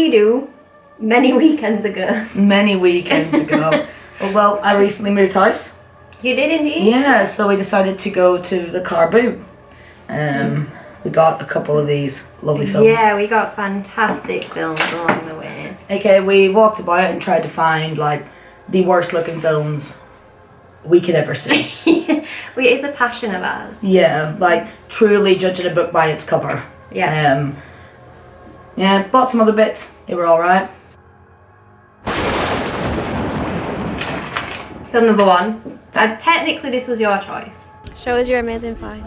we do many weekends ago? Many weekends ago. Well, I recently moved house. You did indeed? Yeah, so we decided to go to the Carboot. We got a couple of these lovely films. Yeah, we got fantastic films along the way. Okay, we walked about and tried to find like the worst looking films we could ever see. It's a passion of ours. Yeah, like truly judging a book by its cover. Yeah. Yeah, bought some other bits. They were alright. Film number 1. Technically this was your choice. Show us your amazing find.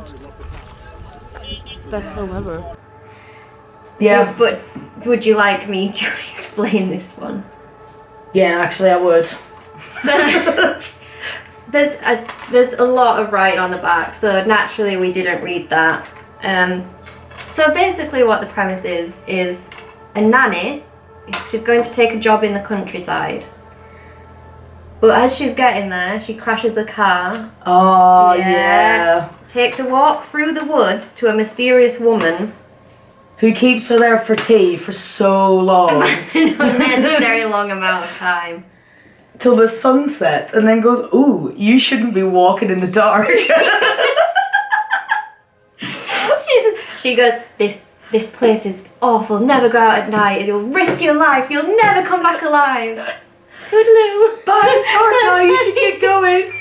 Best film ever. Yeah. But would you like me to explain this one? Yeah, actually I would. There's a lot of writing on the back, so naturally we didn't read that. So basically what the premise is a nanny. She's going to take a job in the countryside. But as she's getting there, she crashes a car. Oh, yeah. Takes a walk through the woods to a mysterious woman. Who keeps her there for tea for so long. An unnecessary long amount of time. Till the sun sets and then goes, ooh, you shouldn't be walking in the dark. She goes, this place is awful, never go out at night, you'll risk your life, you'll never come back alive. Toodaloo. Bye, it's dark now, you should get going.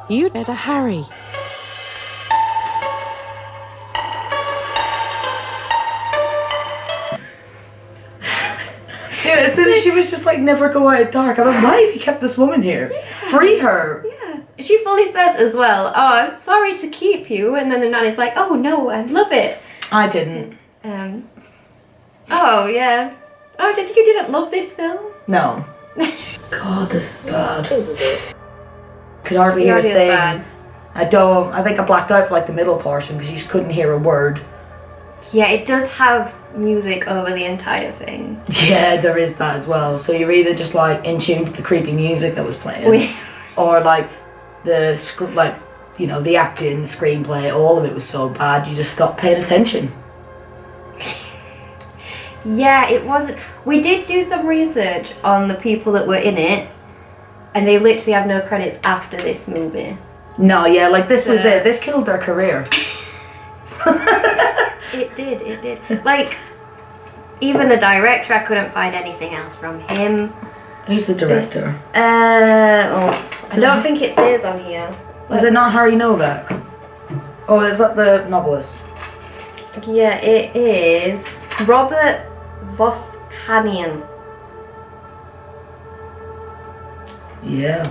You'd better hurry. Yeah, as soon as she was just like, never go out at dark, I'm like, why have you kept this woman here? Yeah. Free her. Yeah. She fully says as well, oh, I'm sorry to keep you, and then the nanny's like, oh no, I love it. I didn't. Oh yeah. Oh, you didn't love this film? No. God, this is bad. Could hardly hear a thing. Bad. I think I blacked out for like the middle portion because you just couldn't hear a word. Yeah, it does have music over the entire thing. Yeah, there is that as well. So you're either just like in tune to the creepy music that was playing, or like the the acting, the screenplay, all of it was so bad you just stopped paying attention. Yeah, it wasn't. We did do some research on the people that were in it, and they literally have no credits after this movie. No, yeah, like this was it. This killed their career. It did. Like, even the director, I couldn't find anything else from him. Who's the director? I don't think it says on here. Was it not Harry Novak? Oh, is that the novelist? Yeah, it is Robert Voskanian. Yeah.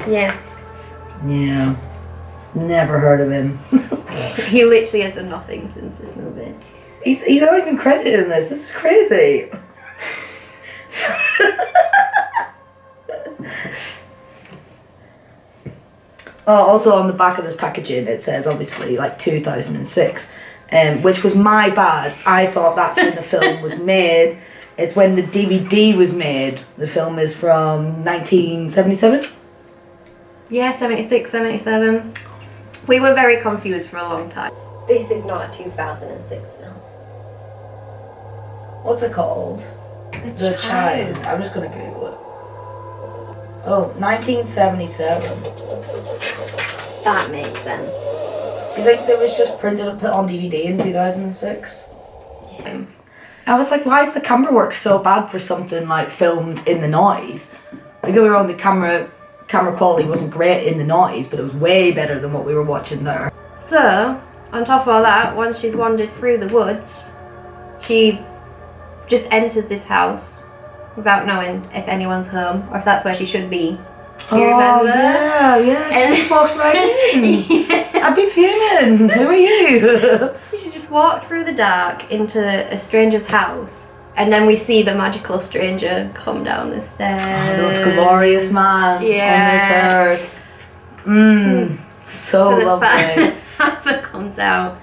Never heard of him. He literally has done nothing since this movie. He's not even credited in this. This is crazy. Oh, also on the back of this packaging it says obviously like 2006, which was my bad. I thought that's when the film was made. It's when the DVD was made. The film is from 1977. Yeah, 76, 77. We were very confused for a long time. This is not a 2006 film. What's it called? The Child. I'm just gonna Google it. Oh, 1977. That makes sense. Do you think that was just printed and put on DVD in 2006? Yeah. I was like, why is the camera work so bad for something like filmed in the noise? Like, don't get me wrong, the camera quality wasn't great in the noise, but it was way better than what we were watching there. So, on top of all that, once she's wandered through the woods, she just enters this house without knowing if anyone's home or if that's where she should be. Do you remember? Yeah, she walks right in. Yeah. I'd be fuming. Who are you? She just walked through the dark into a stranger's house, and then we see the magical stranger come down the stairs. Oh, the most glorious man on this earth. So lovely. Papa comes out,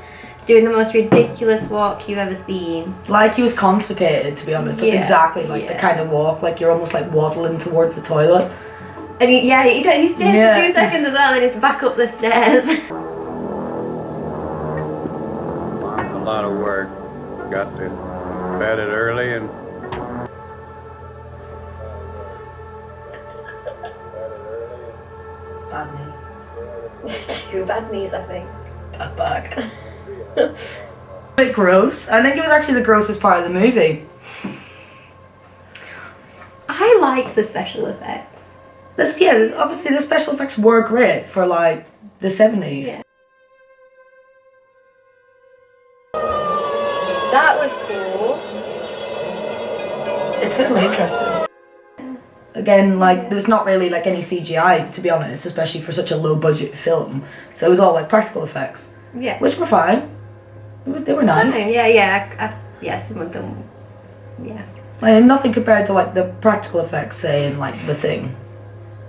doing the most ridiculous walk you've ever seen. Like he was constipated, to be honest. That's exactly like the kind of walk, like you're almost like waddling towards the toilet. And he stays for 2 seconds as well, and he's back up the stairs. A lot of work. Got to bed it early and bad knee. 2 bad knees, I think. Bad back. A bit gross. I think it was actually the grossest part of the movie. I like the special effects. Obviously the special effects were great for like the 70s. Yeah. That was cool. It's certainly interesting. Again, like there's not really like any CGI, to be honest, especially for such a low budget film. So it was all like practical effects, Yeah. which were fine. They were nice. Yeah, some of them. Yeah. Like, nothing compared to like the practical effects, say in like The Thing.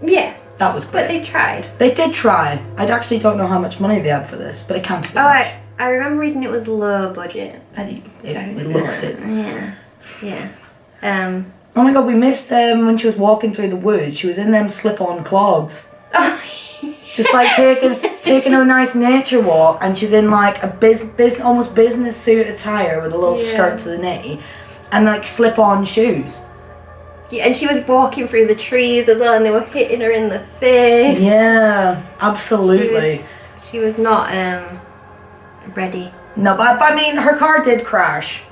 Yeah. That was great. But they tried. They did try. I actually don't know how much money they had for this, but it can't be Oh, much. I remember reading it was low budget. It looks it. Yeah. Yeah. Oh my god, we missed when she was walking through the woods. She was in them slip-on clogs. Oh, Just like taking a nice nature walk, and she's in like a almost business suit attire with a little skirt to the knee, and like slip-on shoes. yeah, and she was walking through the trees as well, and they were hitting her in the face. Yeah, absolutely. She was not ready. No, but I mean, her car did crash,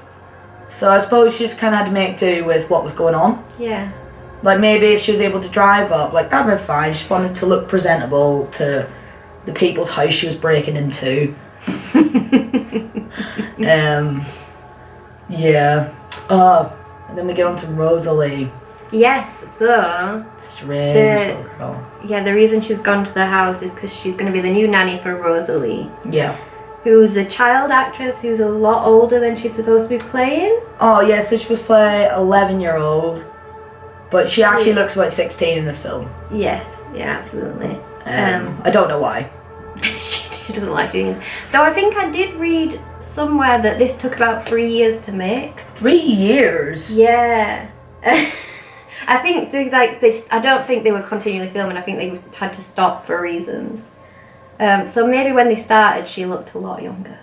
so I suppose she just kind of had to make do with what was going on. Yeah. Like maybe if she was able to drive up, like that'd be fine. She wanted to look presentable to the people's house she was breaking into. Yeah. Oh, and then we get on to Rosalie. Yes, so Strange little girl. yeah, the reason she's gone to the house is because she's going to be the new nanny for Rosalie, Yeah. who's a child actress who's a lot older than she's supposed to be playing. Oh yeah, so she was playing 11-year-old, but she actually looks about 16 in this film. Yes, yeah, absolutely. I don't know why. She doesn't like jeans. Though I think I did read somewhere that this took about 3 years to make. 3 years. Yeah. I think I don't think they were continually filming. I think they had to stop for reasons. So maybe when they started, she looked a lot younger.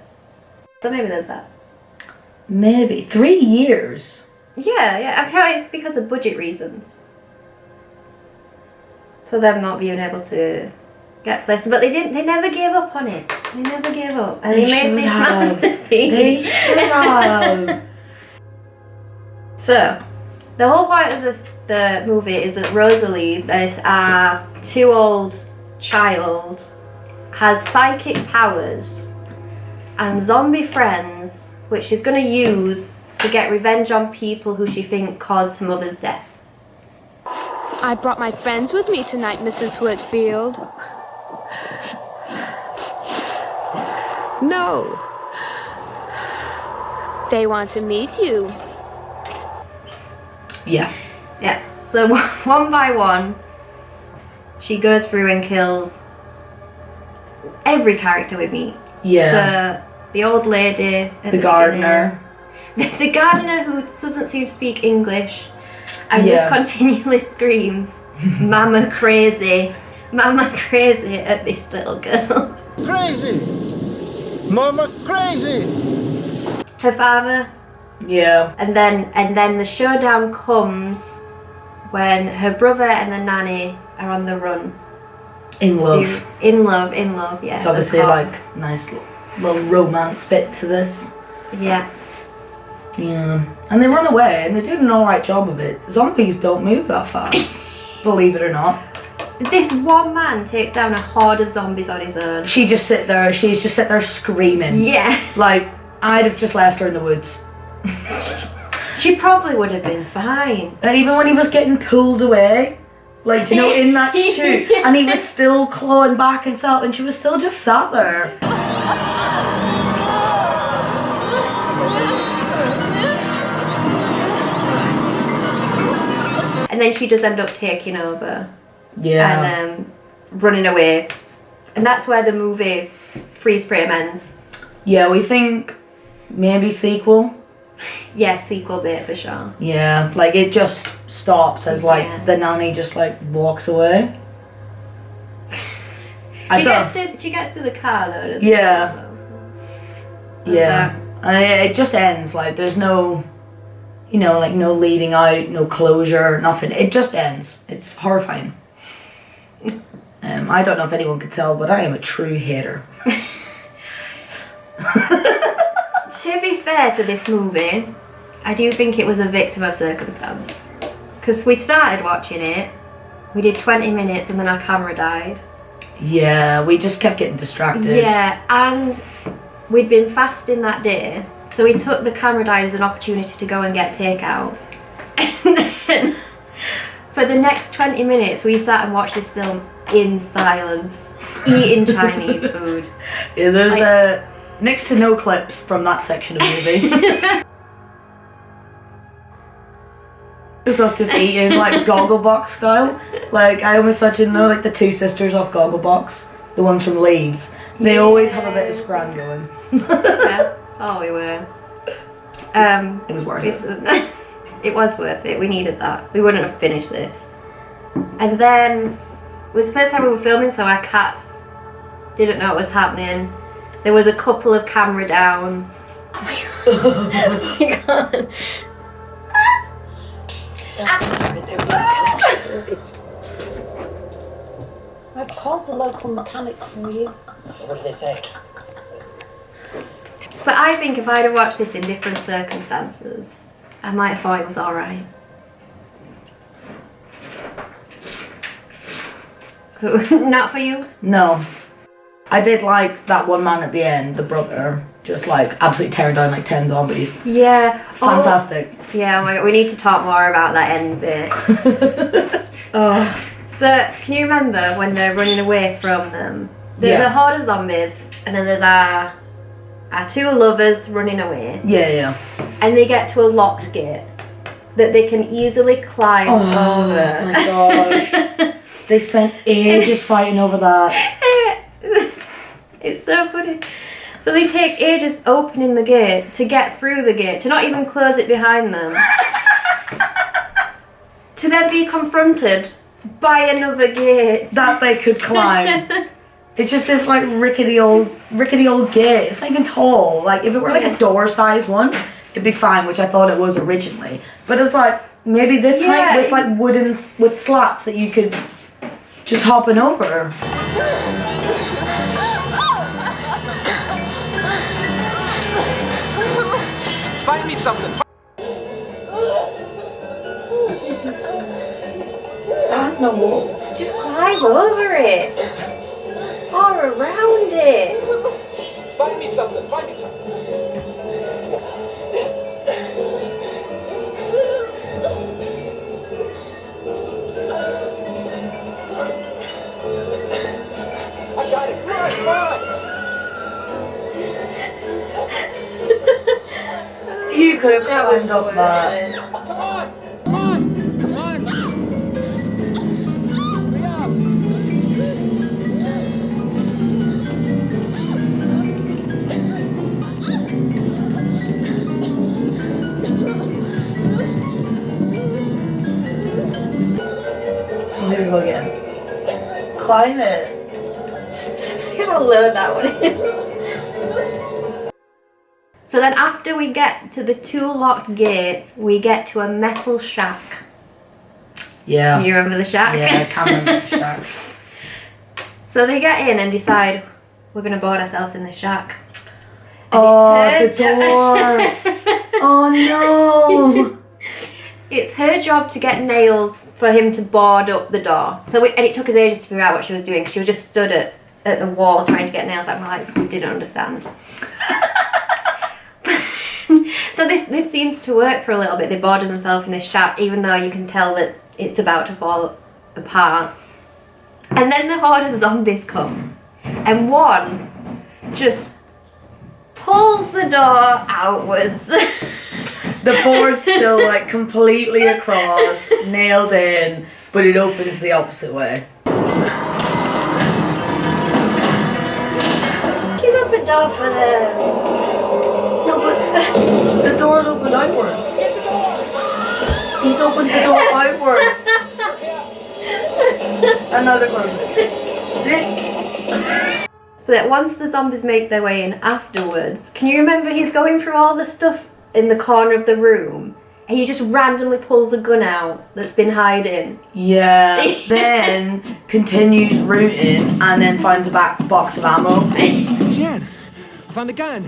So maybe there's that. Maybe 3 years. Yeah. I feel it's because of budget reasons. So them not being able to get places, but they never gave up on it. They never gave up, and they made this masterpiece. They should have. So, the whole point of the movie is that Rosalie, this 2-year-old child, has psychic powers and zombie friends, which she's going to use to get revenge on people who she thinks caused her mother's death. I brought my friends with me tonight, Mrs. Whitfield. No. They want to meet you. Yeah. Yeah, so one by one, she goes through and kills every character we meet. Yeah. So, the old lady at The gardener. The gardener who doesn't seem to speak English and just continually screams, Mama crazy at this little girl. Crazy! Mama crazy! Her father, Yeah. and then the showdown comes when her brother and the nanny are on the run. In love. In love, yeah. It's obviously of like course. nice little romance bit to this. Yeah. Yeah. And they run away and they do an alright job of it. Zombies don't move that fast. Believe it or not. This one man takes down a horde of zombies on his own. She's just sit there screaming. Yeah. Like, I'd have just left her in the woods. She probably would have been fine. And even when he was getting pulled away, like, you know, in that chute, and he was still clawing back himself, and she was still just sat there. And then she does end up taking over. Yeah. And running away. And that's where the movie freeze frame ends. Yeah, we think maybe sequel. Yeah, sequel bit for sure. Yeah, like it just stops as like the nanny just like walks away. She gets to the car though, doesn't Yeah. Yeah. And it just ends, like there's no, you know, like no leading out, no closure, nothing. It just ends. It's horrifying. I don't know if anyone could tell, but I am a true hater. To be fair to this movie, I do think it was a victim of circumstance. Because we started watching it, we did 20 minutes and then our camera died. Yeah, we just kept getting distracted. Yeah, and we'd been fasting that day, so we took the camera died as an opportunity to go and get takeout. And then, for the next 20 minutes, we sat and watched this film in silence, eating Chinese food. Yeah, there's next to no clips from that section of the movie. It's us just eating like Gogglebox style. Like I almost imagine, like the two sisters off Gogglebox, the ones from Leeds. They always have a bit of scran going. Yeah, that's all we were. It was worth it. It was worth it. We needed that. We wouldn't have finished this. And then it was the first time we were filming, so our cats didn't know what was happening. There was a couple of camera downs. Oh my god. I've called the local mechanic for you. What did they say? But I think if I'd have watched this in different circumstances, I might have thought it was alright. Not for you? No. I did like that one man at the end, the brother, just like absolutely tearing down like 10 zombies. Yeah. Fantastic. Oh, yeah, oh my god, we need to talk more about that end bit. Oh. So, can you remember when they're running away from them? There's a horde of zombies, and then there's our two lovers running away. Yeah. And they get to a locked gate that they can easily climb over. Oh my gosh. They spent ages fighting over that. It's so funny. So they take ages opening the gate to get through the gate, to not even close it behind them. To then be confronted by another gate that they could climb. It's just this like rickety old gate. It's not even tall. Like if it were like a door size one, it'd be fine, which I thought it was originally. But it's like maybe this height with like with slats that you could just hopping over. Find me something. That has no walls. Just climb over it. Or around it. Find me something. Find me something. I got it. Run. You could have climbed up that. Come on. Hurry up. Oh, here we go again. Climb it. Look how low that one is. So then after we get to the two locked gates, we get to a metal shack. Yeah. You remember the shack? Yeah, I can remember the shack. So they get in and decide, we're going to board ourselves in this shack. And Oh, the it's her door. Oh no. It's her job to get nails for him to board up the door. And it took us ages to figure out what she was doing. She was just stood at the wall trying to get nails. I'm like, we didn't understand. So this seems to work for a little bit. They boarded themselves in this shack, even though you can tell that it's about to fall apart. And then the horde of zombies come, and one just pulls the door outwards. The board's still like completely across, nailed in, but it opens the opposite way. He's opened the door for them. No, but the door's opened outwards. He's opened the door outwards. Another close it. So that once the zombies make their way in afterwards, can you remember he's going through all the stuff in the corner of the room? and he just randomly pulls a gun out that's been hiding. Yeah, then continues rooting and then finds a back box of ammo. Jen, I found a gun.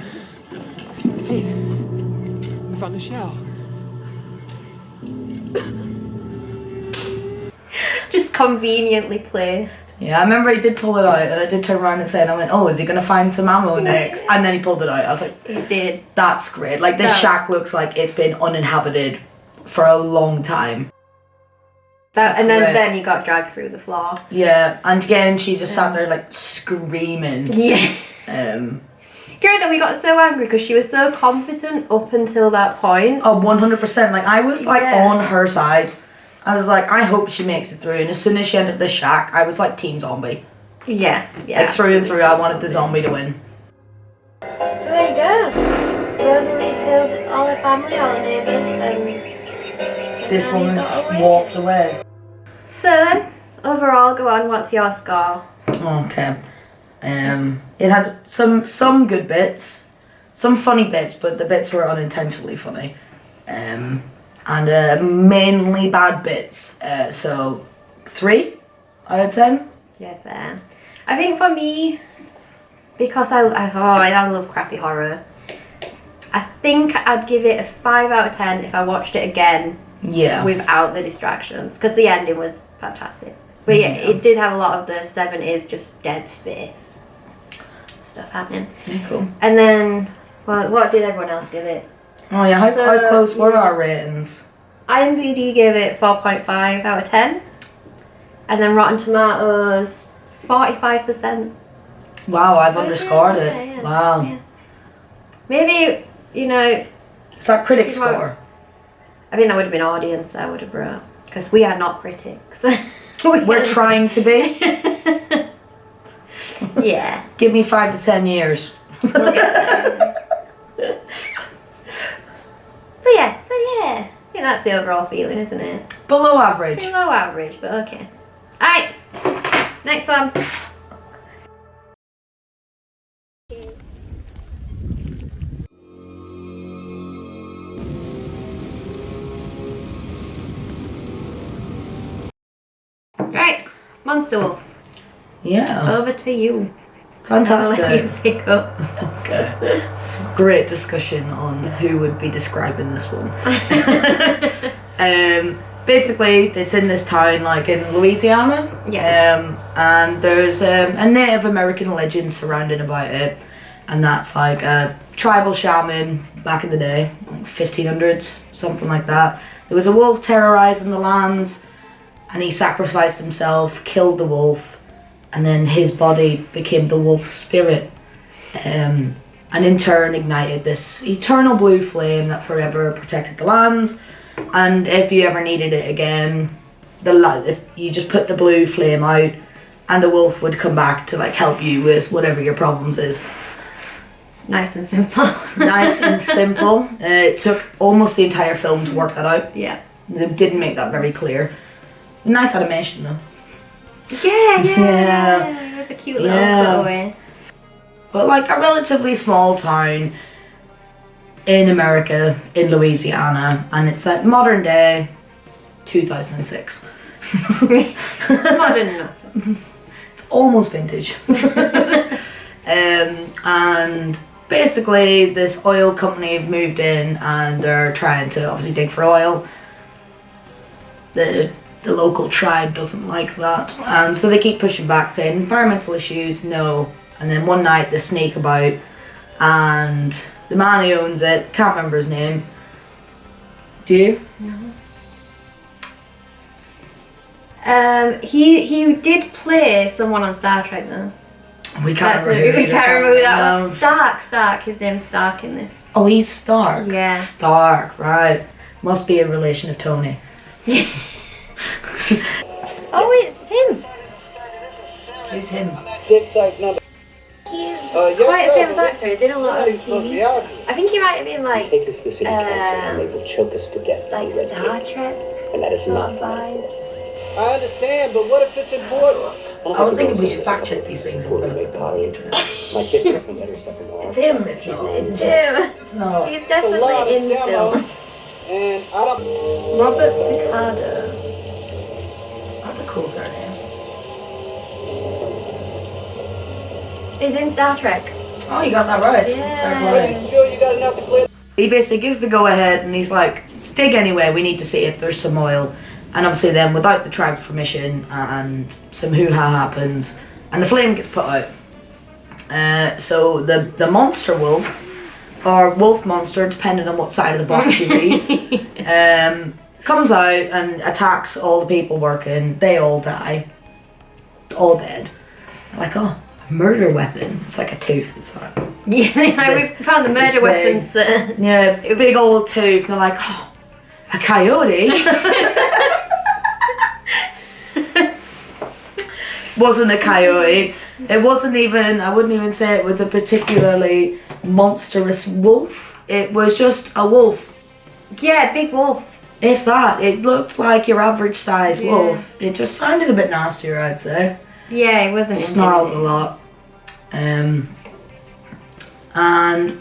Hey, I found the shell. Just conveniently placed. Yeah, I remember he did pull it out and I did turn around and say, and I went, oh, is he going to find some ammo next? And then he pulled it out. I was like, He did. that's great. Like, this Yeah. shack looks like it's been uninhabited for a long time. And Great. then you got dragged through the floor. Yeah, and again, she just sat there, like, screaming. Yeah. Great that we got so angry because she was so confident up until that point. Oh, 100%. Like, I was, like, Yeah. on her side. I was like, I hope she makes it through. And as soon as she entered the shack, I was like, team zombie. Yeah. Like, through and through, I wanted the zombie to win. So there you go. Rosalie killed all her family, all her neighbours, and This now woman you got away. walked away. So then, overall, go on, what's your score? Okay. It had some good bits, some funny bits, but the bits were unintentionally funny. And mainly bad bits. So 3 out of 10. Yeah, fair. I think for me, because I love crappy horror, I think I'd give it a 5 out of 10 if I watched it again Yeah. without the distractions, because the ending was fantastic. But yeah, it did have a lot of the 70s, just dead space stuff happening. Yeah, cool. And then, well, what did everyone else give it? Oh yeah, how So, close were yeah. our ratings? IMDb gave it 4.5 out of 10. And then Rotten Tomatoes, 45%. Wow, I've Oh, underscored yeah, it. yeah, Wow. yeah. Maybe, Is that critic People are- score? I think that would have been audience I would have brought. Because we are not critics. We're trying to be. Yeah. Give me 5 to 10 years. We'll get there. But yeah, so yeah. I think that's the overall feeling, isn't it? Below average. Below average, but okay. Alright. Next one. Right. MonsterWolf. Yeah. Over to you. I'll let you Fantastic. pick up. Okay. Great discussion on who would be describing this one. Basically, it's in this town, like in Louisiana. Yeah. And there's a Native American legend surrounding about it, and that's like a tribal shaman back in the day, like 1500s, something like that. There was a wolf terrorizing the lands, and he sacrificed himself, killed the wolf, and then his body became the wolf's spirit. And in turn ignited this eternal blue flame that forever protected the lands. And if you ever needed it again, if you just put the blue flame out, and the wolf would come back to like help you with whatever your problems is. Nice and simple. Nice and simple. It took almost the entire film to work that out. Yeah. They didn't make that very clear. Nice animation though. Yeah. It's a cute little cutaway. But like a relatively small town in America, in Louisiana, and it's like modern day 2006. Modern enough. It's almost vintage. And basically this oil company have moved in and they're trying to obviously dig for oil. The local tribe doesn't like that, and so they keep pushing back saying environmental issues, no. And then one night they sneak about, and the man who owns it, can't remember his name. Do you? He did play someone on Star Trek though. We can't remember. We can't remember who that No. one. Stark. His name's Stark in this. Oh, he's Stark. Yeah. Stark, right. Must be a relation of Tony. Oh, it's him. Who's him? Dig site number. He's yes, quite a sir. famous actor. He's in a lot of TVs. I think he might have been like Take us to the city council and they will choke us to death. like with red Star tape. Trek And that is sort not of vibes. I understand, but what if it's important? I was thinking we should fact check these things if we're going to put them on the internet. My kids some better stuff in the It's him, it's not. It's him. No. He's A lot definitely of in demo. film. And out of Robert Picardo. That's a cool surname. He's in Star Trek. Oh, you got that right. Yeah. Fair play. sure you got enough to clear. He basically gives the go ahead and he's like, dig anyway, we need to see if there's some oil. And obviously then without the tribe's permission and some hoo-ha happens and the flame gets put out. So the monster wolf, or wolf monster depending on what side of the box you read, comes out and attacks all the people working. They all die. All dead. They're like, oh, a murder weapon. It's like a tooth. It's like, Yeah, we found the murder weapons. yeah, a big old tooth. And they're like, oh, a coyote? Wasn't a coyote. It wasn't even, I wouldn't even say it was a particularly monstrous wolf. It was just a wolf. Yeah, big wolf. If that, it looked like your average size Yeah. wolf. It just sounded a bit nastier, I'd say. Yeah, it wasn't. Snarled a lot. And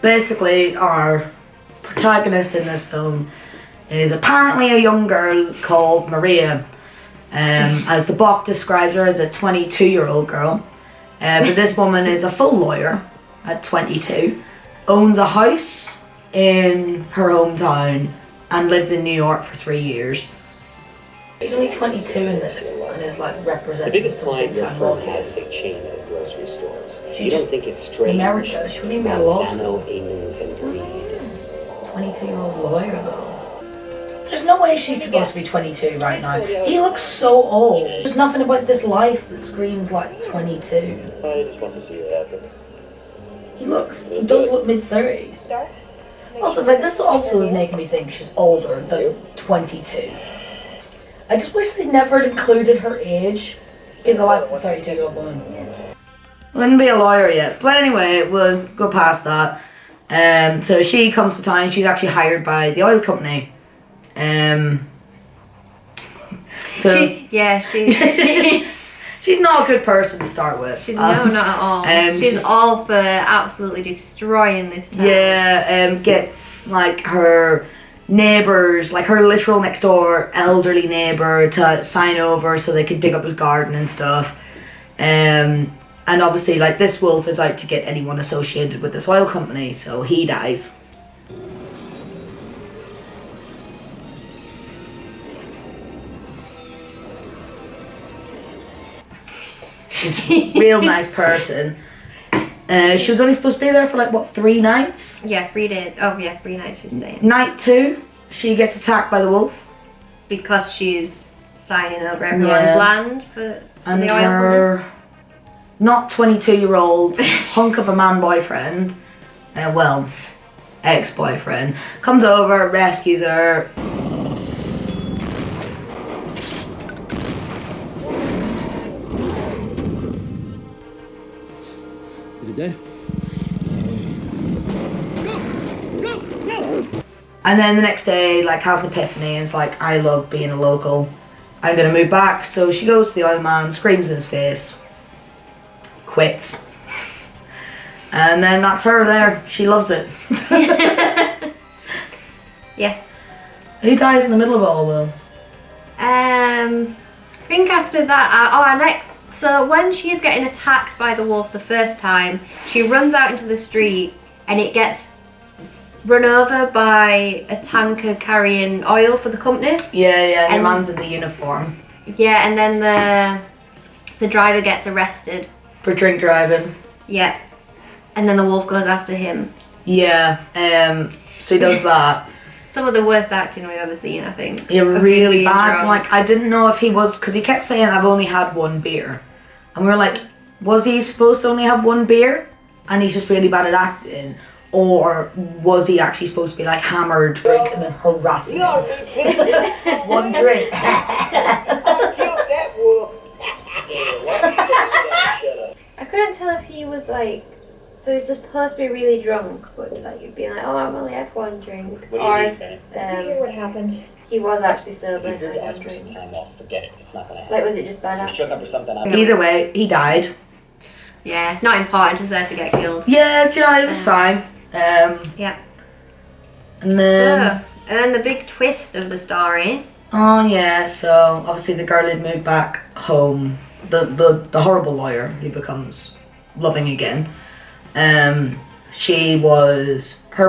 basically our protagonist in this film is apparently a young girl called Maria. As the book describes her as a 22-year-old girl. But this woman is a full lawyer at 22, owns a house in her hometown and lived in New York for 3 years. She's only 22 in this and is like The representing biggest some client big your time firm lawyers. has is a chain of grocery stores. She You just- don't think it's strange? America, she wouldn't even be a law school. Monsanto, Amons, and Reed. 22-year-old lawyer though. There's no way she's supposed to be 22 right now. He looks so old. There's nothing about this life that screams like 22. I just want to see what happens. He does look mid-30s. Also, but this also is making me think she's older than 22. I just wish they never had included her age in the life of a 32-year-old woman. Wouldn't be a lawyer yet. But anyway, we'll go past that. So she comes to town. She's actually hired by the oil company. She's not a good person to start with. No, not at all. She's all for absolutely destroying this town. Yeah, gets like her neighbours, like her literal next door elderly neighbour to sign over so they could dig up his garden and stuff. And obviously like this wolf is out to get anyone associated with this oil company, so he dies. She's a real nice person. She was only supposed to be there for like, what, 3 nights? Yeah, 3 days. Oh yeah, 3 nights she's staying. Night 2, she gets attacked by the wolf. Because she's signing over everyone's Yeah. land for And the oil her not 22-year-old hunk of a man boyfriend, ex-boyfriend, comes over, rescues her. Is it dead? And then the next day, like, has an epiphany and is like, I love being a local. I'm gonna move back. So she goes to the oil man, screams in his face, quits. And then that's her there. She loves it. Yeah. Who dies in the middle of it all though? I think after that, our next. So when she is getting attacked by the wolf the first time, she runs out into the street and it gets run over by a tanker carrying oil for the company. Yeah, and your And- man's in the uniform. Yeah, and then the driver gets arrested. For drink driving. Yeah. And then the wolf goes after him. Yeah, so he does that. Some of the worst acting we've ever seen, I think. Yeah, Of really being bad. drunk. Like, I didn't know if he was, because he kept saying, I've only had 1 beer. And we were like, was he supposed to only have 1 beer? And he's just really bad at acting? Or was he actually supposed to be like hammered, drink, and then harassing him? 1 drink. I couldn't tell if he was like. So he's supposed to be really drunk, but like you'd be like, oh, I've only had 1 drink. What do you Or mean, if Fanny? What happened? he was actually sober and You're had to 1 ask for some drink. time off. Forget it. It's not gonna happen. Like, was it just bad You're acting? struck up for something. Either way, he died. Yeah, not important, just there to get killed. Yeah, it was fine. Yeah. And then And then the big twist of the story. Oh yeah, so obviously the girl had moved back home. The horrible lawyer who becomes loving again. Her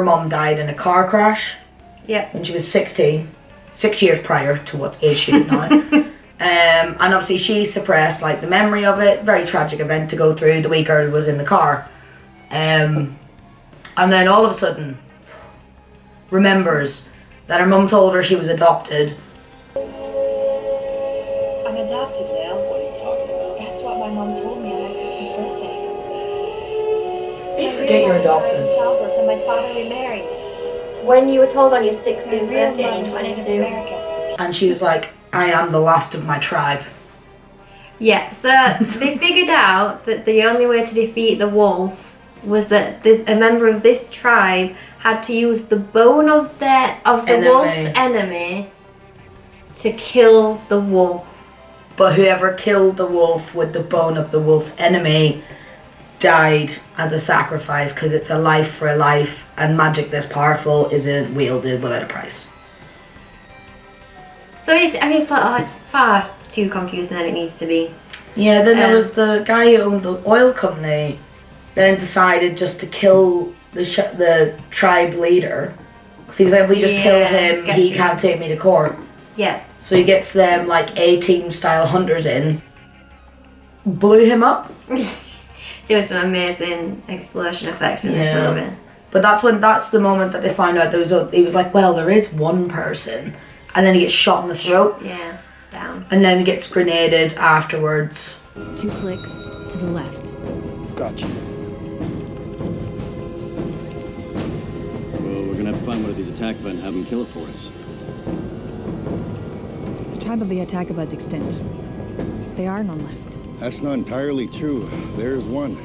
mum died in a car crash. Yep. When she was 16, 6 years prior to what age she is now. And obviously she suppressed like the memory of it. Very tragic event to go through. The wee girl was in the car. And then all of a sudden remembers that her mum told her she was adopted. I'm adopted now. What are you talking about? That's what my mom told me on my 60th birthday. You forget you're adopted. During childbirth, and my father remarried. When you were told on your 16th My real birthday and mom you're was Native 22. American. And she was like, I am the last of my tribe. Yeah, so they figured out that the only way to defeat the wolf was that a member of this tribe had to use the bone of the wolf's enemy to kill the wolf. But whoever killed the wolf with the bone of the wolf's enemy died as a sacrifice, because it's a life for a life, and magic this powerful isn't wielded without a price. So it's far too confusing than it needs to be. Yeah, then there was the guy who owned the oil company, then decided just to kill the tribe leader. So he was like, if we just kill him, he can't take me to court. Yeah. So he gets them like A-team style hunters in, blew him up. There was some amazing explosion effects in this movie. But that's the moment that they find out he was like, well, there is one person. And then he gets shot in the throat. Yeah, down. And then gets grenaded afterwards. 2 clicks to the left. Gotcha. Well, we're gonna have to find one of these Atakaba and have them kill it for us. The tribe of the Atakaba is extinct. There are none left. That's not entirely true. There's one.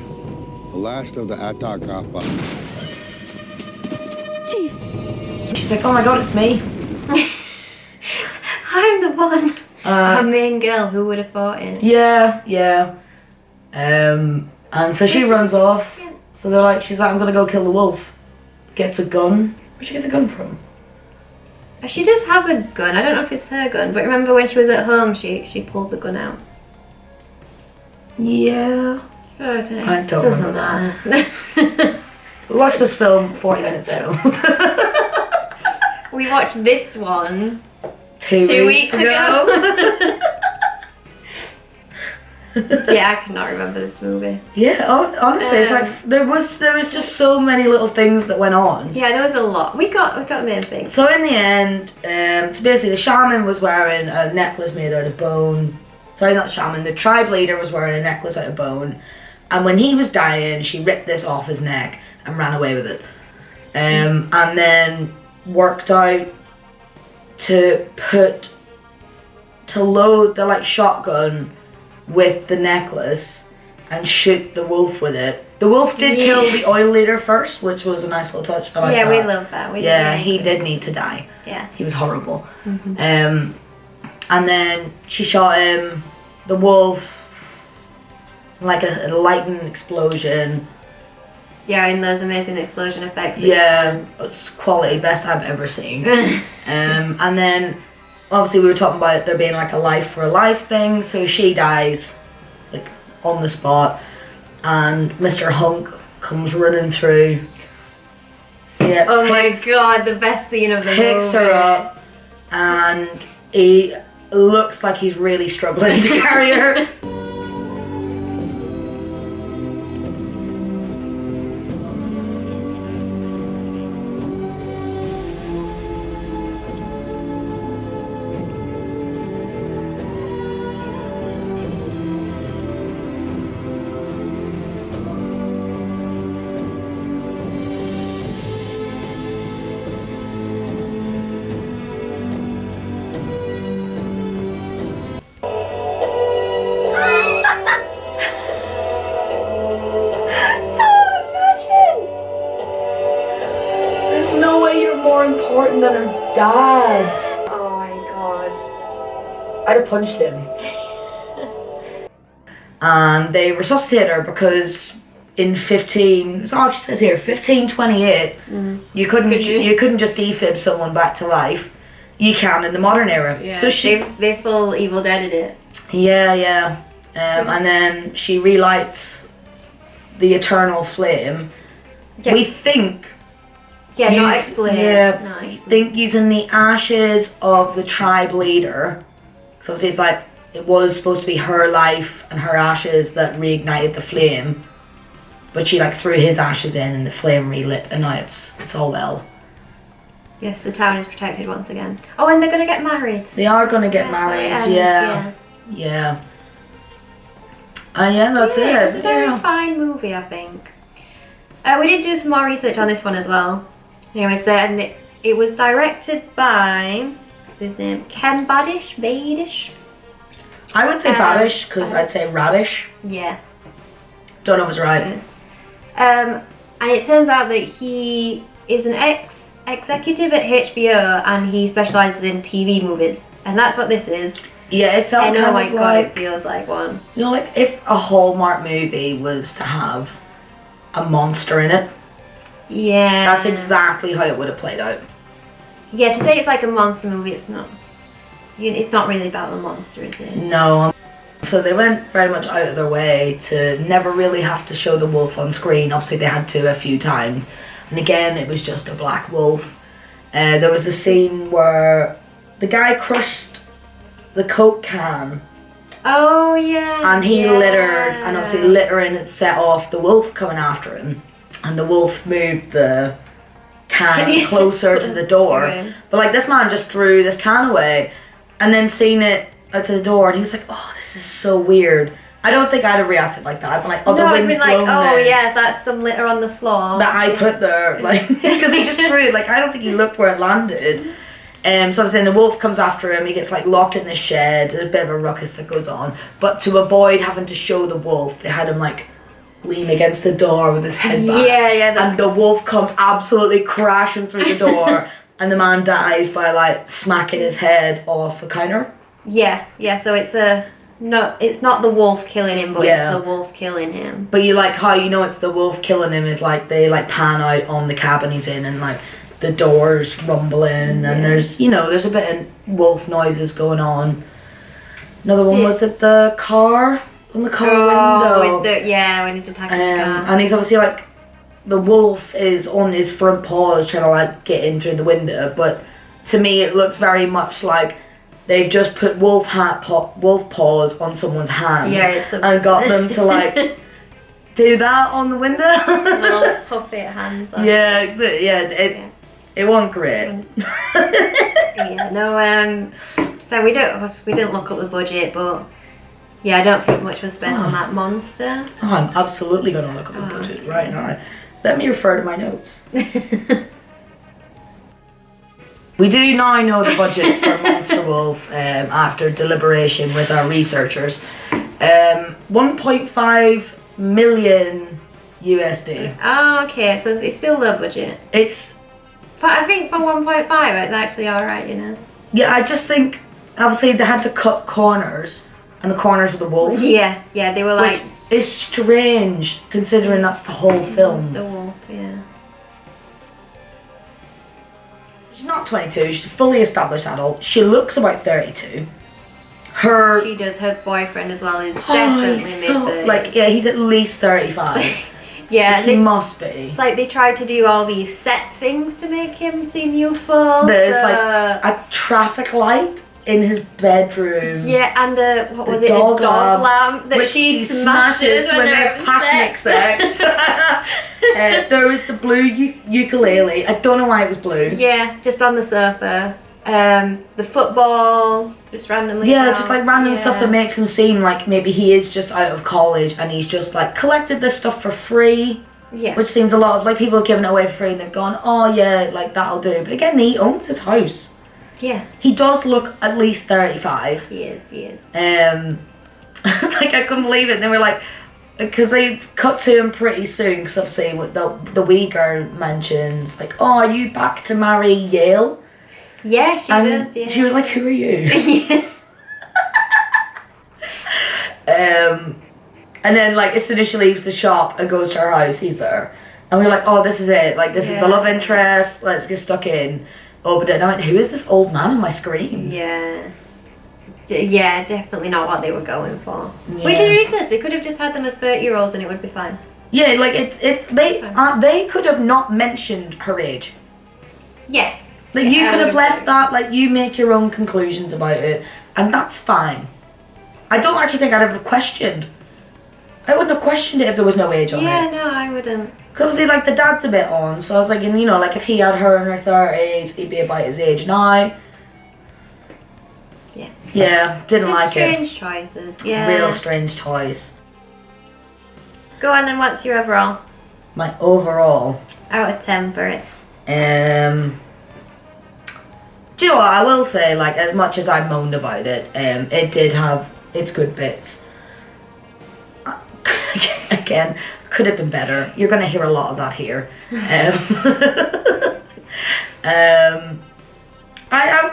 The last of the Atakapa. Chief! She's like, oh my god, it's me. I'm the one. Our main girl who would have fought in. Yeah. And so she runs off. So she's like, I'm gonna go kill the wolf. Gets a gun. Where'd she get the gun from? She does have a gun. I don't know if it's her gun, but remember when she was at home, she pulled the gun out. Yeah. I don't remember that. We watched this film 40 minutes ago. We watched this one 2 weeks ago. Yeah, I cannot remember this movie. Yeah, honestly, it's like there was just so many little things that went on. Yeah, there was a lot. We got a main thing. So in the end, so basically the shaman was wearing a necklace made out of bone. Sorry, not shaman. The tribe leader was wearing a necklace out of bone, and when he was dying, she ripped this off his neck and ran away with it, and then worked out to load the shotgun with the necklace and shoot the wolf with it. The wolf did kill the oil leader first, which was a nice little touch. I like that. We love that. He did need to die. Yeah. He was horrible. And then she shot him. The wolf, like a lightning explosion. Yeah, and those amazing explosion effects. Yeah, it's quality, best I've ever seen. And then obviously we were talking about there being like a life for a life thing, so she dies like on the spot, and Mr. Hunk comes running through. Yeah. Oh my god, the best scene of the movie. Picks her up, and he looks like he's really struggling to carry her. More important than her dad. Oh my god. I'd have punched him. And they resuscitate her because in 15, so it says here 1528, you couldn't you couldn't just defib someone back to life. You can in the modern era. Yeah, so they full Evil Deaded it. Yeah. And then she relights the eternal flame. Yeah. We think. Yeah, not explained. Yeah, Not we explained. think using the ashes of the tribe leader. So it's like it was supposed to be her life and her ashes that reignited the flame. But she like threw his ashes in and the flame relit, and now it's all well. Yes, the town is protected once again. Oh, and they're gonna get married. They are gonna get That's how it married, ends, yeah. And yeah, that's It was it. a very Yeah. fine movie, I think. We did do some more research on this one as well. Anyway, so and it was directed by what's his name, Ken Badish. I would say Badish because I'd say radish. Yeah. Don't know if it's right. And it turns out that he is an executive at HBO and he specialises in TV movies, and that's what this is. Yeah, it felt And kind oh my of god, like, it feels like one. you know, like if a Hallmark movie was to have a monster in it. Yeah. That's exactly how it would have played out. Yeah, to say it's like a monster movie, it's not. It's not really about the monster, is it? No. So they went very much out of their way to never really have to show the wolf on screen. Obviously they had to a few times. And again, it was just a black wolf. There was a scene where the guy crushed the Coke can. Oh yeah. And he littered, and obviously littering had set off the wolf coming after him. And the wolf moved the can closer to the door. But like this man just threw this can away and then seen it out to the door, and he was like, oh, this is so weird. I don't think I'd have reacted like that. I'd be like, oh, no, the I'd be wind's like, blown oh this. yeah, that's some litter on the floor. That I put there, like, because he just threw it, like, I don't think he looked where it landed. So I was saying the wolf comes after him, he gets like locked in the shed, there's a bit of a ruckus that goes on. But to avoid having to show the wolf, they had him like lean against the door with his head back. Yeah. And the wolf comes absolutely crashing through the door, and the man dies by like smacking his head off a counter. Yeah, so it's not the wolf killing him, but Yeah. it's the wolf killing him. But you like how you know it's the wolf killing him is like they like pan out on the cabin he's in, and like the doors rumbling, and there's a bit of wolf noises going on. Another one was at the car, on the car window. When he's attacking the car. And he's obviously like, the wolf is on his front paws trying to like get in through the window, but to me it looks very much like they've just put wolf paws on someone's hands and got them to like do that on the window. Little puppet hands. It wasn't great. So we didn't look up the budget, but yeah, I don't think much was spent on that monster. Oh, I'm absolutely going to look up the budget right now. Let me refer to my notes. We do now know the budget for MonsterWolf after deliberation with our researchers. 1.5 million USD. Oh, okay, so it's still low budget. But I think for 1.5 it's actually alright, you know. Yeah, I just think, obviously they had to cut corners, and the corners were the wolf. Yeah, they were like... Which is strange, considering that's the whole film. It's the wolf, yeah. She's not 22, she's a fully established adult. She looks about 32. She does, her boyfriend as well is definitely mid-30s. He's at least 35. Yeah, he must be. It's like they tried to do all these set things to make him seem youthful. There's like a traffic light in his bedroom. Yeah, and a dog lamp that she smashes when they're having passionate sex. There was the blue ukulele. I don't know why it was blue. Yeah, just on the sofa. The football, just randomly. Yeah, just like random stuff that makes him seem like maybe he is just out of college and he's just like collected this stuff for free. Yeah. Which seems a lot of like people have given it away for free and they've gone, oh yeah, like that'll do. But again, he owns his house. Yeah. He does look at least 35. He is. Like I couldn't believe it. They were like, because they cut to him pretty soon. Because obviously, what the wee girl mentions, like, oh, are you back to marry Yale? Yeah, she does. Yeah. She was like, who are you? Yeah. And then like as soon as she leaves the shop and goes to her house, he's there. And we're like, oh, this is it. Like this is the love interest. Let's get stuck in. Oh, but then I went, who is this old man on my screen? Yeah. Yeah, definitely not what they were going for. Which is ridiculous. They could have just had them as 30-year-olds and it would be fine. Yeah, like they could have not mentioned her age. Yeah. Like you could have left that, like you make your own conclusions about it, and that's fine. I don't actually think I'd have questioned. I wouldn't have questioned it if there was no age on it. Yeah, no, I wouldn't. Because like the dad's a bit on, so I was like, you know, like if he had her in her 30s, he'd be about his age now. Yeah. Yeah, didn't Just like strange it. choices. Yeah. Real strange choice. Go on then, what's your overall? My overall. Out of 10 for it. Do you know what, I will say, like, as much as I moaned about it, it did have its good bits. Again, could have been better. You're going to hear a lot of that here. I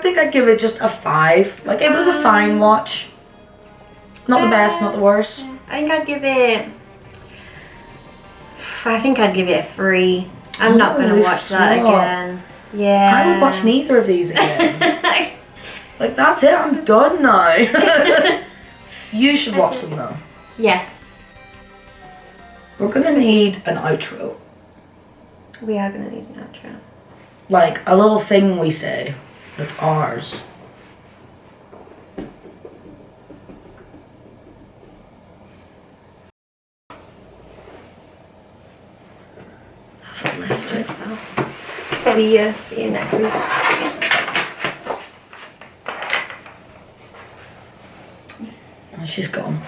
think I'd give it just a 5. Like, it was a fine watch. Not the best, not the worst. I think I'd give it... I think I'd give it a 3. I'm not going to watch that again. Yeah. I would watch neither of these again. Like, that's it, I'm done now. You should watch them though. Yes. We're gonna need an outro. We are going to need an outro. Like, a little thing we say that's ours. See you next week. Oh, she's gone.